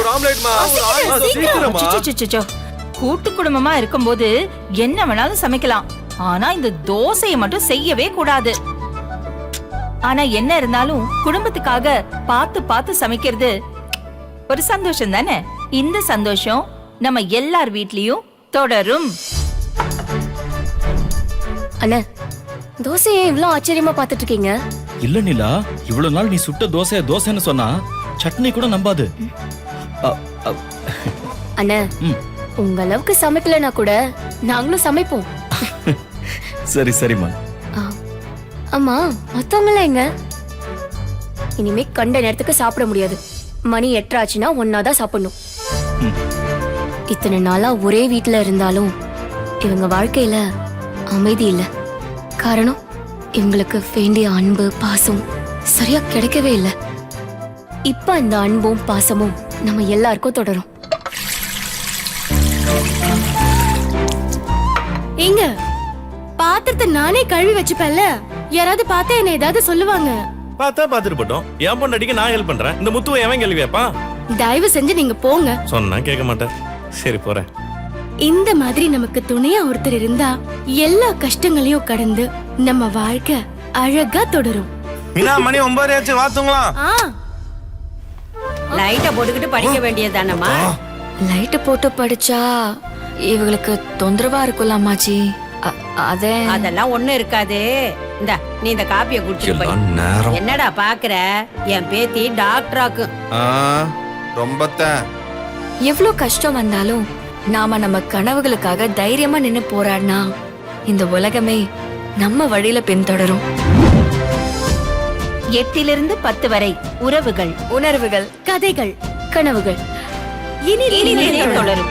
ஒரு ஆம்லெட்மா. அச்சச்சோ. கூட்டு குடும்பமா இருக்கும்போது என்ன வேணாலும் சமைக்கலாம். ஆனா இந்த தோசையை மட்டும் செய்யவே கூடாது. ஆனா என்ன இருந்தாலும் குடும்பத்துக்காக பார்த்து பார்த்து சமைக்கிறது ஒரு சந்தோஷம் தானே. இந்த சந்தோஷம் நம்ம எல்லார் வீட்லயும் தொடரும். அண்ணா, தோசையை இவ்ளோ ஆச்சரியமா பாத்துட்டு இருக்கீங்க? இல்ல நிலா, இவ்வளவு நாள் நீ சுட்ட தோசைன்னு சொன்னா சட்னி கூட நம்பாது. அண்ணா, உங்க அளவுக்கு சமைக்கலனா கூட நாங்களும் சமைப்போம். சரி சரிம்மா. அம்மா, மத்தவங்களாம் எங்க? இனிமே கண்ட நேரத்துக்கு சாப்பிட முடியாது. மணி 8 ஆச்சுன்னா ஒன்னாதான் சாப்பிடணும். இத்தனை நாளா ஒரே வீட்டுல இருந்தாலும் இவங்க வாழ்க்கையில அமைதி இல்ல. காரணம், இவங்களுக்கு வேண்டிய அன்பு பாசம் சரியா கிடைக்கவே இல்லை. இப்ப அந்த அன்பும் பாசமும் நம்ம எல்லாருக்கும் தொடரும். எங்க பாத்திரத்தை நானே கழுவி வச்சுப்பேன்ல, யாராவது பார்த்தா என்ன ஏதாவது சொல்லுவாங்க. பாத்துட்டு போட்டோம். என் பொண்டாட்டிக்கு நான் ஹெல்ப் பண்றேன். இந்த முத்துவை எவன் கேள்வியாப்பா? தயவு செஞ்சு நீங்க போங்க. சொன்னா கேட்க மாட்டேன். சரி போறேன். இந்த மாதிரி நமக்கு துணையா ஒருத்தர் இருந்தா எல்லா கஷ்டங்களையும் கடந்து நம்ம வாழ்க்கை அழகா தொடரும். மீனா, மணி 9 ஆச்சு, வா தூங்கலாம். லைட்ட போட்டுக்கிட்டு படிக்க வேண்டியதானம்மா. லைட் போட்டு படிச்சா இவங்களுக்கு தொந்தரவா இருக்கும்ல அம்மாச்சி. அதெல்லாம் ஒண்ணும் இருக்காது. இந்த நீ இந்த காப்பிய குடிச்சிட்டு போய். என்னடா பாக்குற? என் பேத்தி டாக்டராக்கு. ரொம்ப எவ்வளவு கஷ்டம் வந்தாலும் நாம நம்ம கனவுகளுக்காக தைரியமா நின்னு போராடினா இந்த உலகமே நம்ம வழியில பின்தொடரும். 8 to 10 வரை உறவுகள், உணர்வுகள், கதைகள், கனவுகள் இனி தொடரும்.